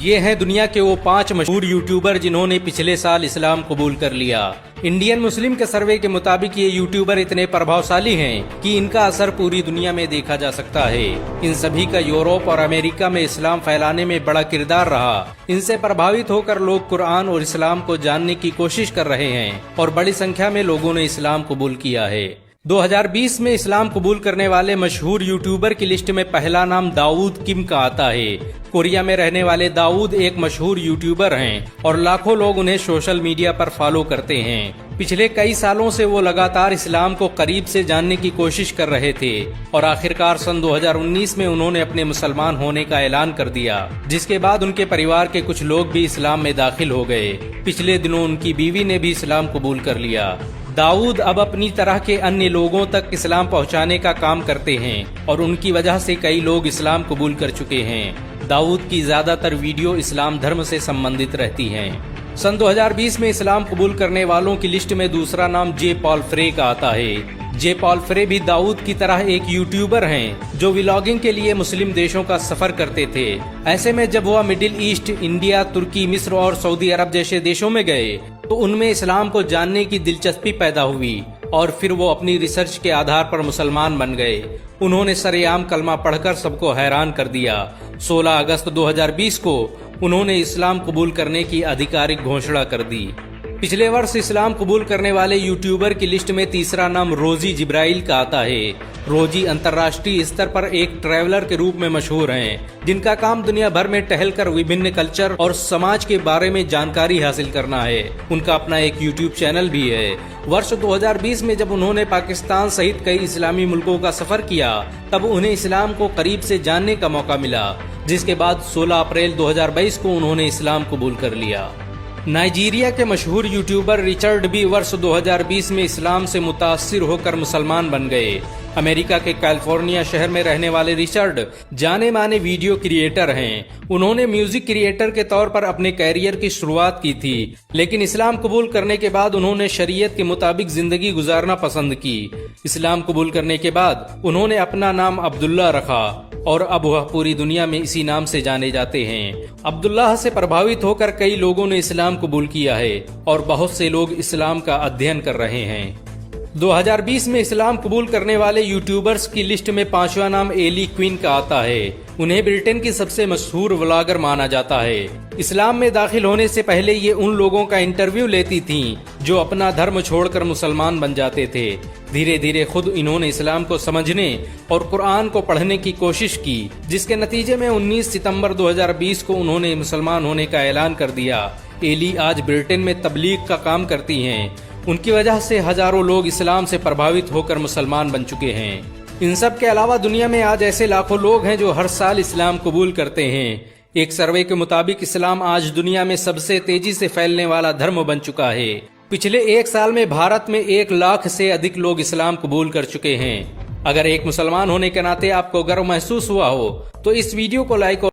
ये हैं दुनिया के वो 5 मशहूर यूट्यूबर जिन्होंने पिछले साल इस्लाम कबूल कर लिया। इंडियन मुस्लिम के सर्वे के मुताबिक ये यूट्यूबर इतने प्रभावशाली हैं कि इनका असर पूरी दुनिया में देखा जा सकता है। इन सभी का यूरोप और अमेरिका में इस्लाम फैलाने में बड़ा किरदार रहा। इनसे प्रभावित होकर लोग कुरान और इस्लाम को जानने की कोशिश कर रहे हैं और बड़ी संख्या में लोगों ने इस्लाम कबूल किया है। 2020 में इस्लाम कबूल करने वाले मशहूर यूट्यूबर की लिस्ट में पहला नाम दाऊद किम का आता है। कोरिया में रहने वाले दाऊद एक मशहूर यूट्यूबर हैं और लाखों लोग उन्हें सोशल मीडिया पर फॉलो करते हैं। पिछले कई सालों से वो लगातार इस्लाम को करीब से जानने की कोशिश कर रहे थे और आखिरकार सन 2019 में उन्होंने अपने मुसलमान होने का ऐलान कर दिया, जिसके बाद उनके परिवार के कुछ लोग भी इस्लाम में दाखिल हो गए। पिछले दिनों उनकी बीवी ने भी इस्लाम कबूल कर लिया। दाऊद अब अपनी तरह के अन्य लोगों तक इस्लाम पहुंचाने का काम करते हैं और उनकी वजह से कई लोग इस्लाम कबूल कर चुके हैं। दाऊद की ज्यादातर वीडियो इस्लाम धर्म से संबंधित रहती हैं। सन 2020 में इस्लाम कबूल करने वालों की लिस्ट में दूसरा नाम जे पॉल फ्रे का आता है। जे पॉल फ्रे भी दाऊद की तरह एक यूट्यूबर हैं जो व्लॉगिंग के लिए मुस्लिम देशों का सफर करते थे। ऐसे में जब वह मिडिल ईस्ट, इंडिया, तुर्की, मिस्र और सऊदी अरब जैसे देशों में गए तो उनमें इस्लाम को जानने की दिलचस्पी पैदा हुई और फिर वो अपनी रिसर्च के आधार पर मुसलमान बन गए। उन्होंने सरेआम कलमा पढ़कर सबको हैरान कर दिया। 16 अगस्त 2020 को उन्होंने इस्लाम कबूल करने की आधिकारिक घोषणा कर दी। पिछले वर्ष इस्लाम कबूल करने वाले यूट्यूबर की लिस्ट में तीसरा नाम रोजी जिब्राइल का आता है। रोजी अंतर्राष्ट्रीय स्तर पर एक ट्रैवलर के रूप में मशहूर हैं, जिनका काम दुनिया भर में टहलकर विभिन्न कल्चर और समाज के बारे में जानकारी हासिल करना है। उनका अपना एक यूट्यूब चैनल भी है। वर्ष 2020 में जब उन्होंने पाकिस्तान सहित कई इस्लामी मुल्कों का सफर किया तब उन्हें इस्लाम को करीब से जानने का मौका मिला, जिसके बाद 16 अप्रैल 2022 को उन्होंने इस्लाम कबूल कर लिया। नाइजीरिया के मशहूर यूट्यूबर रिचर्ड भी वर्ष 2020 में इस्लाम से मुतासिर होकर मुसलमान बन गए। अमेरिका के कैलिफोर्निया शहर में रहने वाले रिचर्ड जाने माने वीडियो क्रिएटर हैं। उन्होंने म्यूजिक क्रिएटर के तौर पर अपने कैरियर की शुरुआत की थी, लेकिन इस्लाम कबूल करने के बाद उन्होंने शरीयत के मुताबिक जिंदगी गुजारना पसंद की। इस्लाम कबूल करने के बाद उन्होंने अपना नाम अब्दुल्ला रखा और अब वह पूरी दुनिया में इसी नाम से जाने जाते हैं। अब्दुल्लाह से प्रभावित होकर कई लोगों ने इस्लाम कबूल किया है और बहुत से लोग इस्लाम का अध्ययन कर रहे हैं। 2020 में इस्लाम कबूल करने वाले यूट्यूबर्स की लिस्ट में 5वां नाम एली क्वीन का आता है। उन्हें ब्रिटेन की सबसे मशहूर व्लॉगर माना जाता है। इस्लाम में दाखिल होने से पहले ये उन लोगों का इंटरव्यू लेती थीं जो अपना धर्म छोड़कर मुसलमान बन जाते थे। धीरे धीरे खुद इन्होंने इस्लाम को समझने और कुरान को पढ़ने की कोशिश की, जिसके नतीजे में 19 सितंबर 2020 को उन्होंने मुसलमान होने का ऐलान कर दिया। एली आज ब्रिटेन में तबलीग का काम करती हैं। उनकी वजह से हजारों लोग इस्लाम से प्रभावित होकर मुसलमान बन चुके हैं। इन सब के अलावा दुनिया में आज ऐसे लाखों लोग हैं जो हर साल इस्लाम कबूल करते हैं। एक सर्वे के मुताबिक इस्लाम आज दुनिया में सबसे तेजी से फैलने वाला धर्म बन चुका है। पिछले एक साल में भारत में 1 लाख से अधिक लोग इस्लाम कबूल कर चुके हैं। अगर एक मुसलमान होने के नाते आपको गर्व महसूस हुआ हो तो इस वीडियो को लाइक